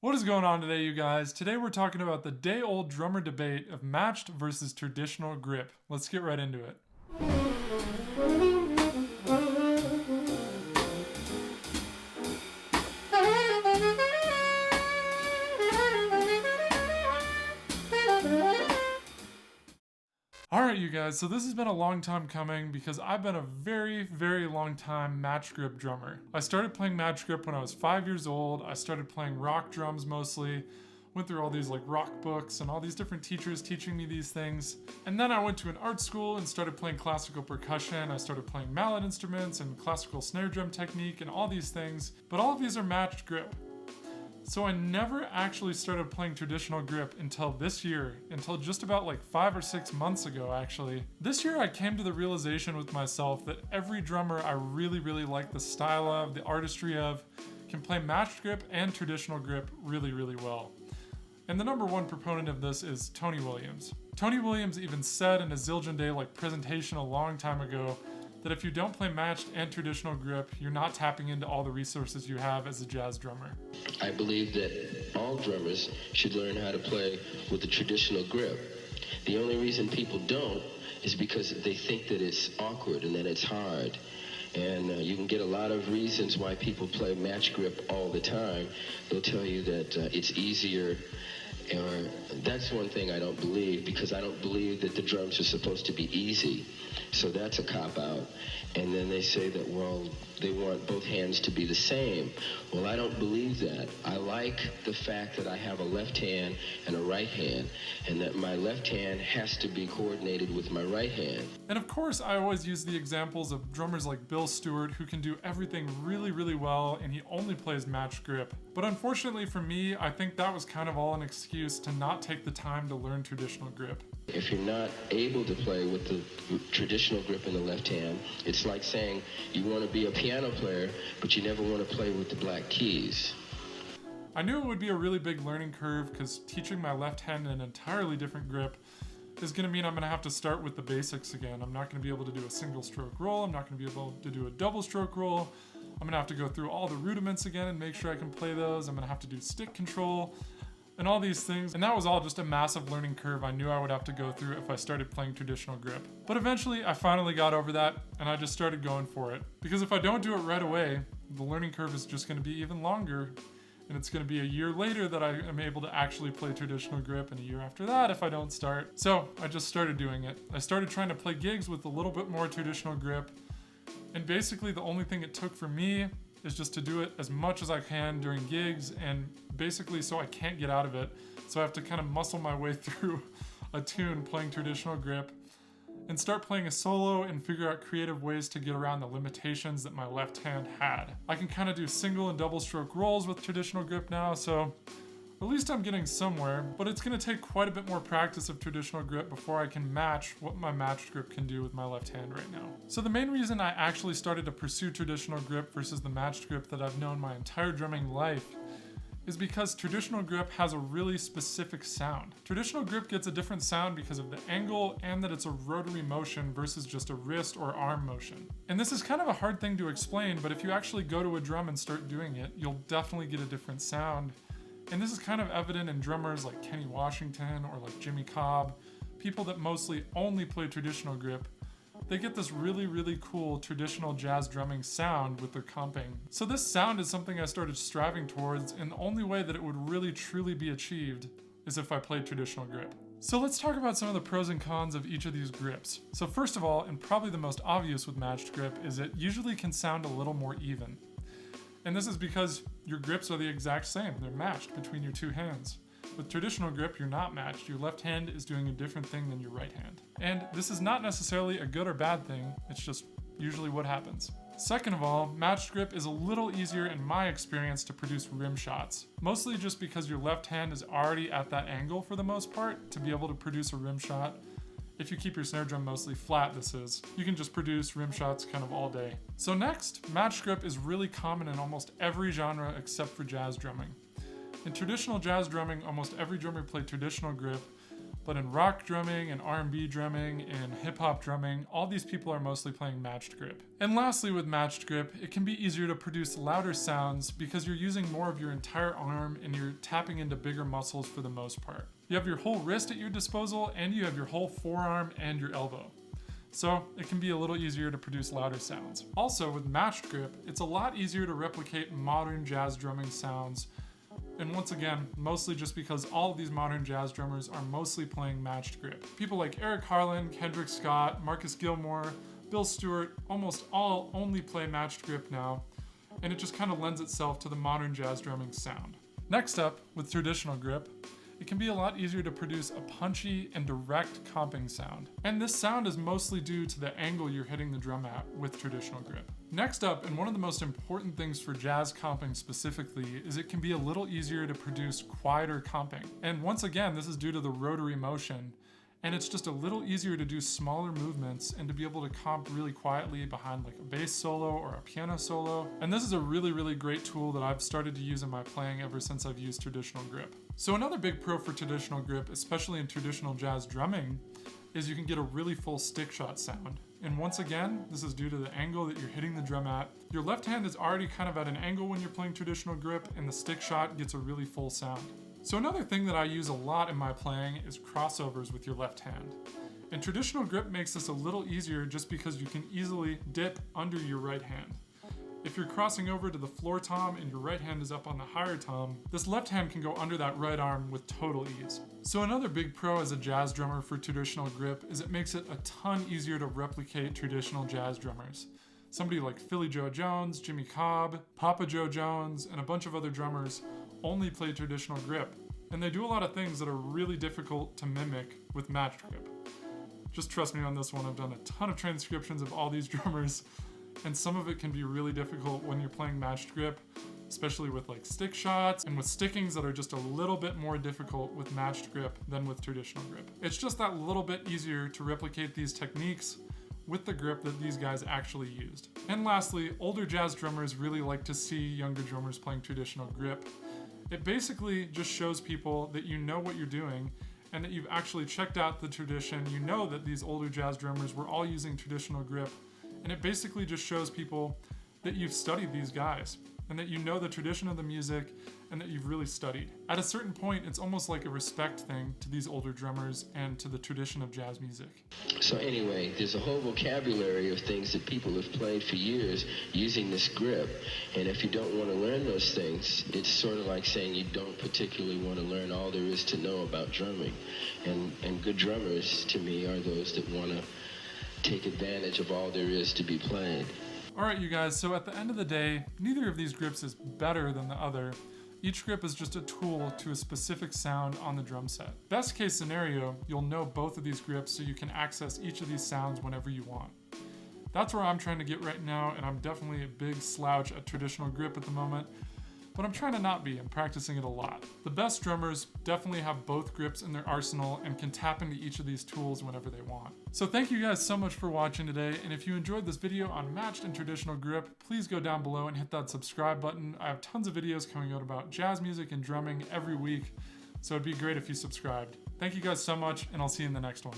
What is going on today, you guys? Today we're talking about the day-old drummer debate of matched versus traditional grip. Let's get right into it. Alright, you guys, so this has been a long time coming because I've been a very long time match grip drummer. I started playing match grip when I was 5 years old. I started playing rock drums mostly. Went through all these rock books and all these different teachers teaching me these things. And then I went to an art school and started playing classical percussion. I started playing mallet instruments and classical snare drum technique and all these things. But all of these are matched grip. So I never actually started playing traditional grip until this year, until just about 5 or 6 months ago actually. This year I came to the realization with myself that every drummer I really like the style of, the artistry of, can play matched grip and traditional grip really well. And the number one proponent of this is Tony Williams. Tony Williams even said in a Zildjian Day presentation a long time ago that if you don't play matched and traditional grip, you're not tapping into all the resources you have as a jazz drummer. I believe that all drummers should learn how to play with the traditional grip. The only reason people don't is because they think that it's awkward and that it's hard. And you can get a lot of reasons why people play match grip all the time. They'll tell you that it's easier. Or that's one thing I don't believe, because I don't believe that the drums are supposed to be easy. So that's a cop-out. And then they say that, well, they want both hands to be the same. Well, I don't believe that. I like the fact that I have a left hand and a right hand, and that my left hand has to be coordinated with my right hand. And of course, I always use the examples of drummers like Bill Stewart, who can do everything really well, and he only plays matched grip. But unfortunately for me, I think that was kind of all an excuse to not take the time to learn traditional grip. If you're not able to play with the traditional grip in the left hand, it's like saying you want to be a piano player, but you never want to play with the black keys. I knew it would be a really big learning curve because teaching my left hand an entirely different grip is going to mean I'm going to have to start with the basics again. I'm not going to be able to do a single stroke roll. I'm not going to be able to do a double stroke roll. I'm going to have to go through all the rudiments again and make sure I can play those. I'm going to have to do stick control and all these things. And that was all just a massive learning curve I knew I would have to go through if I started playing traditional grip. But eventually I finally got over that and I just started going for it. Because if I don't do it right away, the learning curve is just going to be even longer. And it's going to be a year later that I am able to actually play traditional grip, and a year after that if I don't start. So I just started doing it. I started trying to play gigs with a little bit more traditional grip. And basically the only thing it took for me is just to do it as much as I can during gigs, and basically so I can't get out of it. So I have to kind of muscle my way through a tune playing traditional grip and start playing a solo and figure out creative ways to get around the limitations that my left hand had. I can kind of do single and double stroke rolls with traditional grip now, so at least I'm getting somewhere, but it's going to take quite a bit more practice of traditional grip before I can match what my matched grip can do with my left hand right now. So the main reason I actually started to pursue traditional grip versus the matched grip that I've known my entire drumming life is because traditional grip has a really specific sound. Traditional grip gets a different sound because of the angle and that it's a rotary motion versus just a wrist or arm motion. And this is kind of a hard thing to explain, but if you actually go to a drum and start doing it, you'll definitely get a different sound. And this is kind of evident in drummers like Kenny Washington or like Jimmy Cobb, people that mostly only play traditional grip. They get this really cool traditional jazz drumming sound with their comping. So this sound is something I started striving towards, and the only way that it would really truly be achieved is if I played traditional grip. So let's talk about some of the pros and cons of each of these grips. So first of all, and probably the most obvious with matched grip, is it usually can sound a little more even. And this is because your grips are the exact same. They're matched between your two hands. With traditional grip, you're not matched. Your left hand is doing a different thing than your right hand. And this is not necessarily a good or bad thing. It's just usually what happens. Second of all, matched grip is a little easier in my experience to produce rim shots. Mostly just because your left hand is already at that angle for the most part to be able to produce a rim shot. If you keep your snare drum mostly flat, you can just produce rim shots kind of all day. So next, matched grip is really common in almost every genre except for jazz drumming. In traditional jazz drumming, almost every drummer played traditional grip, But in rock drumming and R&B drumming and hip-hop drumming, all these people are mostly playing matched grip. And lastly, with matched grip, it can be easier to produce louder sounds because you're using more of your entire arm and you're tapping into bigger muscles for the most part. You have your whole wrist at your disposal and you have your whole forearm and your elbow. So it can be a little easier to produce louder sounds. Also, with matched grip, it's a lot easier to replicate modern jazz drumming sounds. And once again, mostly just because all of these modern jazz drummers are mostly playing matched grip. People like Eric Harlan, Kendrick Scott, Marcus Gilmore, Bill Stewart, almost all only play matched grip now, and it just kind of lends itself to the modern jazz drumming sound. Next up, with traditional grip, it can be a lot easier to produce a punchy and direct comping sound. And this sound is mostly due to the angle you're hitting the drum at with traditional grip. Next up, and one of the most important things for jazz comping specifically, is it can be a little easier to produce quieter comping. And once again, this is due to the rotary motion, and it's just a little easier to do smaller movements and to be able to comp really quietly behind like a bass solo or a piano solo. And this is a really, really great tool that I've started to use in my playing ever since I've used traditional grip. So another big pro for traditional grip, especially in traditional jazz drumming, is you can get a really full stick shot sound. And once again, this is due to the angle that you're hitting the drum at. Your left hand is already kind of at an angle when you're playing traditional grip, and the stick shot gets a really full sound. So another thing that I use a lot in my playing is crossovers with your left hand. And traditional grip makes this a little easier just because you can easily dip under your right hand. If you're crossing over to the floor tom and your right hand is up on the higher tom, this left hand can go under that right arm with total ease. So another big pro as a jazz drummer for traditional grip is it makes it a ton easier to replicate traditional jazz drummers. Somebody like Philly Joe Jones, Jimmy Cobb, Papa Joe Jones, and a bunch of other drummers only play traditional grip. And they do a lot of things that are really difficult to mimic with matched grip. Just trust me on this one, I've done a ton of transcriptions of all these drummers, and some of it can be really difficult when you're playing matched grip, especially with like stick shots and with stickings that are just a little bit more difficult with matched grip than with traditional grip. It's just that little bit easier to replicate these techniques with the grip that these guys actually used. And lastly, older jazz drummers really like to see younger drummers playing traditional grip. It basically just shows people that you know what you're doing and that you've actually checked out the tradition. You know that these older jazz drummers were all using traditional grip, and it basically just shows people that you've studied these guys and that you know the tradition of the music and that you've really studied. At a certain point, it's almost like a respect thing to these older drummers and to the tradition of jazz music. So anyway, there's a whole vocabulary of things that people have played for years using this grip. And if you don't want to learn those things, it's sort of like saying you don't particularly want to learn all there is to know about drumming. And good drummers, to me, are those that want to take advantage of all there is to be played. Alright you guys, so at the end of the day, neither of these grips is better than the other. Each grip is just a tool to a specific sound on the drum set. Best case scenario, you'll know both of these grips so you can access each of these sounds whenever you want. That's where I'm trying to get right now, and I'm definitely a big slouch at traditional grip at the moment, but I'm trying to not be. I'm practicing it a lot. The best drummers definitely have both grips in their arsenal and can tap into each of these tools whenever they want. So thank you guys so much for watching today, and if you enjoyed this video on matched and traditional grip, please go down below and hit that subscribe button. I have tons of videos coming out about jazz music and drumming every week, so it'd be great if you subscribed. Thank you guys so much, and I'll see you in the next one.